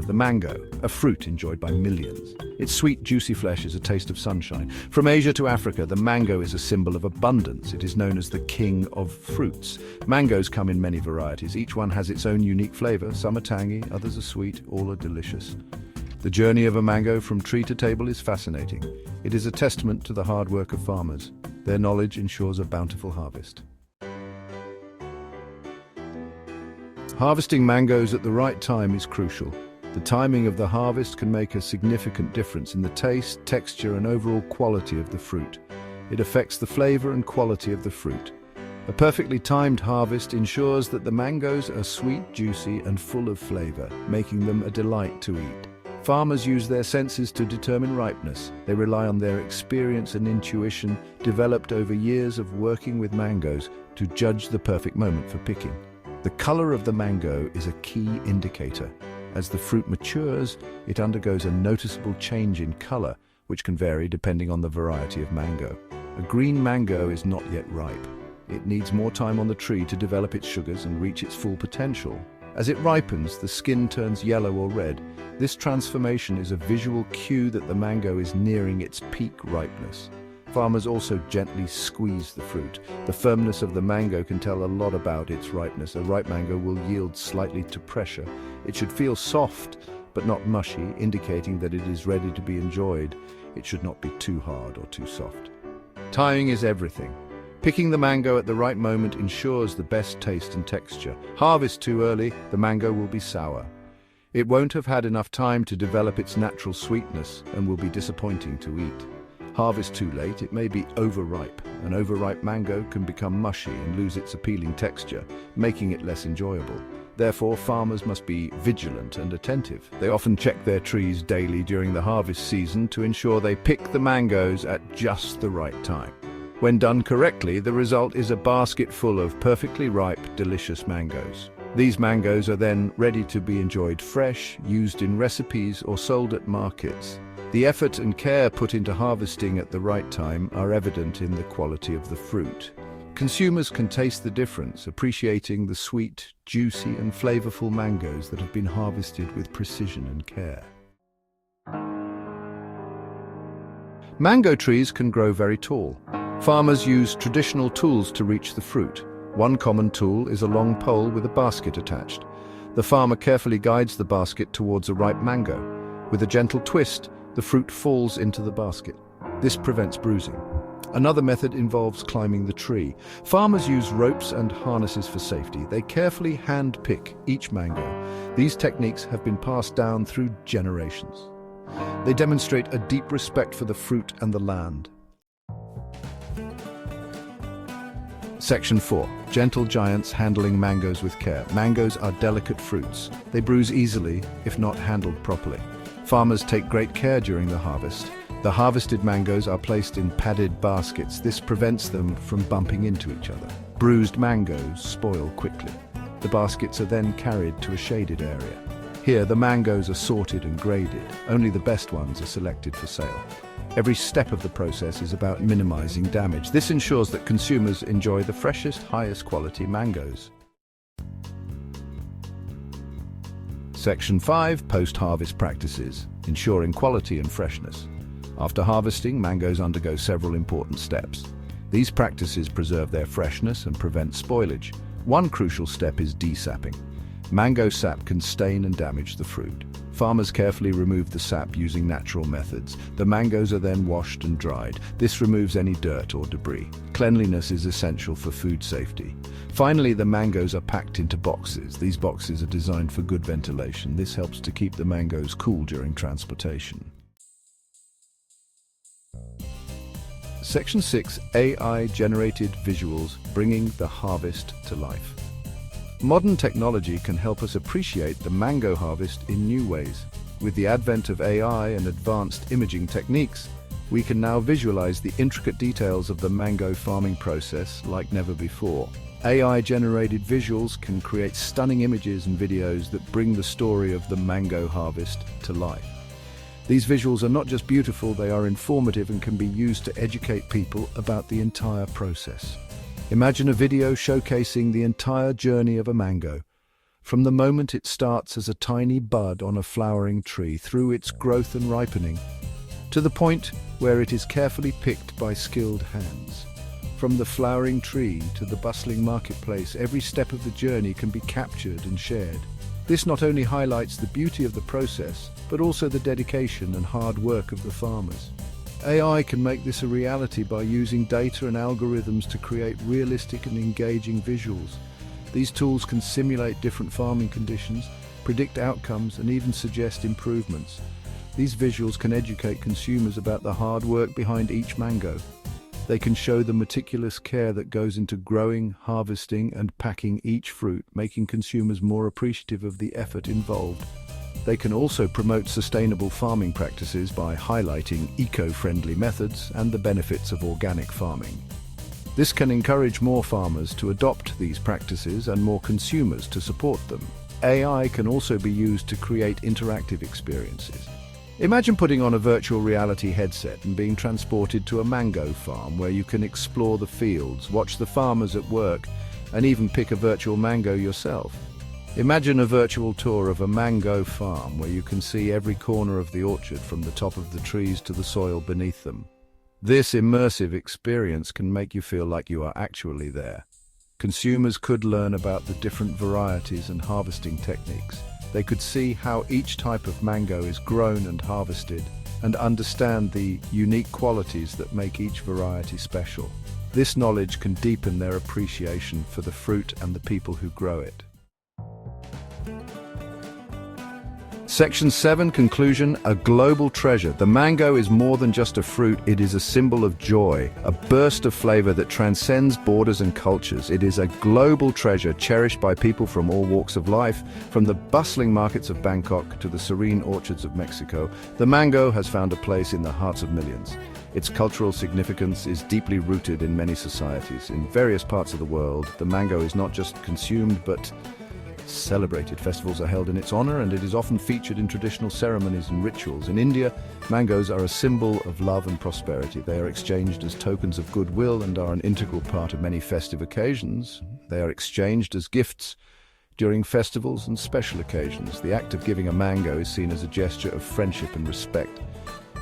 The mango, a fruit enjoyed by millions. Its sweet, juicy flesh is a taste of sunshine. From Asia to Africa, the mango is a symbol of abundance. It is known as the king of fruits. Mangoes come in many varieties. Each one has its own unique flavor. Some are tangy, others are sweet, all are delicious. The journey of a mango from tree to table is fascinating. It is a testament to the hard work of farmers. Their knowledge ensures a bountiful harvest. Harvesting mangoes at the right time is crucial. The timing of the harvest can make a significant difference in the taste, texture, and overall quality of the fruit. It affects the flavor and quality of the fruit. A perfectly timed harvest ensures that the mangoes are sweet, juicy, and full of flavor, making them a delight to eat. Farmers use their senses to determine ripeness. They rely on their experience and intuition, developed over years of working with mangoes, to judge the perfect moment for picking. The color of the mango is a key indicator. As the fruit matures, it undergoes a noticeable change in color, which can vary depending on the variety of mango. A green mango is not yet ripe. It needs more time on the tree to develop its sugars and reach its full potential. As it ripens, the skin turns yellow or red. This transformation is a visual cue that the mango is nearing its peak ripeness. Farmers also gently squeeze the fruit. The firmness of the mango can tell a lot about its ripeness. A ripe mango will yield slightly to pressure. It should feel soft, but not mushy, indicating that it is ready to be enjoyed. It should not be too hard or too soft. Timing is everything. Picking the mango at the right moment ensures the best taste and texture. Harvest too early, the mango will be sour. It won't have had enough time to develop its natural sweetness and will be disappointing to eat. Harvest too late, it may be overripe. An overripe mango can become mushy and lose its appealing texture, making it less enjoyable. Therefore, farmers must be vigilant and attentive. They often check their trees daily during the harvest season to ensure they pick the mangoes at just the right time. When done correctly, the result is a basket full of perfectly ripe, delicious mangoes. These mangoes are then ready to be enjoyed fresh, used in recipes, or sold at markets. The effort and care put into harvesting at the right time are evident in the quality of the fruit. Consumers can taste the difference, appreciating the sweet, juicy, and flavorful mangoes that have been harvested with precision and care. Mango trees can grow very tall. Farmers use traditional tools to reach the fruit. One common tool is a long pole with a basket attached. The farmer carefully guides the basket towards a ripe mango. With a gentle twist, the fruit falls into the basket. This prevents bruising. Another method involves climbing the tree. Farmers use ropes and harnesses for safety. They carefully hand-pick each mango. These techniques have been passed down through generations. They demonstrate a deep respect for the fruit and the land. Section 4. Gentle giants handling mangoes with care. Mangoes are delicate fruits. They bruise easily if not handled properly. Farmers take great care during the harvest. The harvested mangoes are placed in padded baskets. This prevents them from bumping into each other. Bruised mangoes spoil quickly. The baskets are then carried to a shaded area. Here, the mangoes are sorted and graded. Only the best ones are selected for sale. Every step of the process is about minimizing damage. This ensures that consumers enjoy the freshest, highest quality mangoes. Section 5. Post-harvest practices, ensuring quality and freshness. After harvesting, mangoes undergo several important steps. These practices preserve their freshness and prevent spoilage. One crucial step is desapping. Mango sap can stain and damage the fruit. Farmers carefully remove the sap using natural methods. The mangoes are then washed and dried. This removes any dirt or debris. Cleanliness is essential for food safety. Finally, the mangoes are packed into boxes. These boxes are designed for good ventilation. This helps to keep the mangoes cool during transportation. Section 6. AI-generated visuals, bringing the harvest to life. Modern technology can help us appreciate the mango harvest in new ways. With the advent of AI and advanced imaging techniques, we can now visualize the intricate details of the mango farming process like never before. AI-generated visuals can create stunning images and videos that bring the story of the mango harvest to life. These visuals are not just beautiful, they are informative and can be used to educate people about the entire process. Imagine a video showcasing the entire journey of a mango, From the moment it starts as a tiny bud on a flowering tree, through its growth and ripening, to the point where it is carefully picked by skilled hands. From the flowering tree to the bustling marketplace, every step of the journey can be captured and shared. This not only highlights the beauty of the process, but also the dedication and hard work of the farmers. AI can make this a reality by using data and algorithms to create realistic and engaging visuals. These tools can simulate different farming conditions, predict outcomes, and even suggest improvements. These visuals can educate consumers about the hard work behind each mango. They can show the meticulous care that goes into growing, harvesting, and packing each fruit, making consumers more appreciative of the effort involved. They can also promote sustainable farming practices by highlighting eco-friendly methods and the benefits of organic farming. This can encourage more farmers to adopt these practices and more consumers to support them. AI can also be used to create interactive experiences. Imagine putting on a virtual reality headset and being transported to a mango farm where you can explore the fields, watch the farmers at work, and even pick a virtual mango yourself. Imagine a virtual tour of a mango farm where you can see every corner of the orchard from the top of the trees to the soil beneath them. This immersive experience can make you feel like you are actually there. Consumers could learn about the different varieties and harvesting techniques. They could see how each type of mango is grown and harvested and understand the unique qualities that make each variety special. This knowledge can deepen their appreciation for the fruit and the people who grow it. Section 7, Conclusion, a global treasure. The mango is more than just a fruit, it is a symbol of joy, a burst of flavor that transcends borders and cultures. It is a global treasure cherished by people from all walks of life, from the bustling markets of Bangkok to the serene orchards of Mexico. The mango has found a place in the hearts of millions. Its cultural significance is deeply rooted in many societies. In various parts of the world, the mango is not just consumed but celebrated. Festivals are held in its honor, and it is often featured in traditional ceremonies and rituals. In India, mangoes are a symbol of love and prosperity. They are exchanged as tokens of goodwill and are an integral part of many festive occasions. They are exchanged as gifts during festivals and special occasions. The act of giving a mango is seen as a gesture of friendship and respect.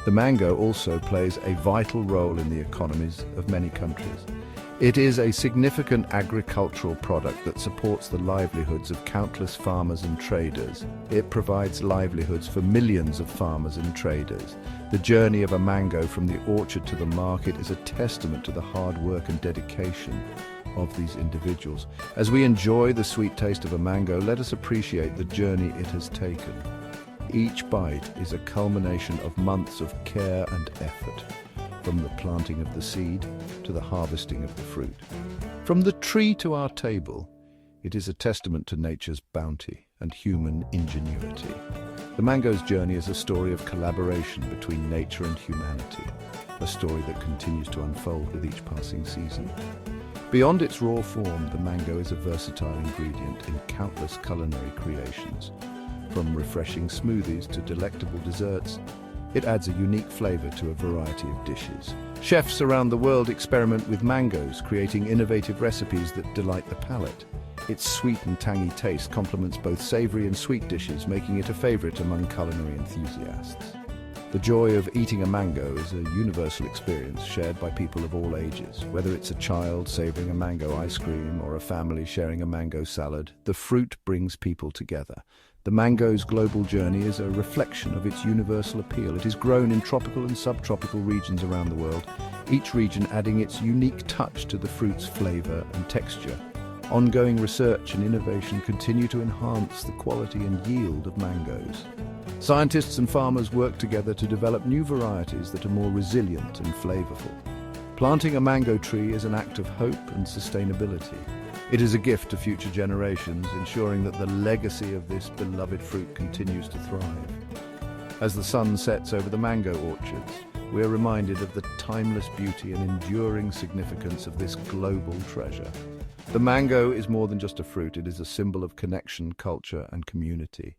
The mango also plays a vital role in the economies of many countries. It is a significant agricultural product that supports the livelihoods of countless farmers and traders. It provides livelihoods for millions of farmers and traders. The journey of a mango from the orchard to the market is a testament to the hard work and dedication of these individuals. As we enjoy the sweet taste of a mango, let us appreciate the journey it has taken. Each bite is a culmination of months of care and effort, from the planting of the seed to the harvesting of the fruit. From the tree to our table, it is a testament to nature's bounty and human ingenuity. The mango's journey is a story of collaboration between nature and humanity, a story that continues to unfold with each passing season. Beyond its raw form, the mango is a versatile ingredient in countless culinary creations. From refreshing smoothies to delectable desserts, it adds a unique flavor to a variety of dishes. Chefs around the world experiment with mangoes, creating innovative recipes that delight the palate. Its sweet and tangy taste complements both savory and sweet dishes, making it a favorite among culinary enthusiasts. The joy of eating a mango is a universal experience shared by people of all ages. Whether it's a child savoring a mango ice cream or a family sharing a mango salad, the fruit brings people together. The mango's global journey is a reflection of its universal appeal. It is grown in tropical and subtropical regions around the world, each region adding its unique touch to the fruit's flavor and texture. Ongoing research and innovation continue to enhance the quality and yield of mangoes. Scientists and farmers work together to develop new varieties that are more resilient and flavorful. Planting a mango tree is an act of hope and sustainability. It is a gift to future generations, ensuring that the legacy of this beloved fruit continues to thrive. As the sun sets over the mango orchards, we are reminded of the timeless beauty and enduring significance of this global treasure. The mango is more than just a fruit, it is a symbol of connection, culture, and community.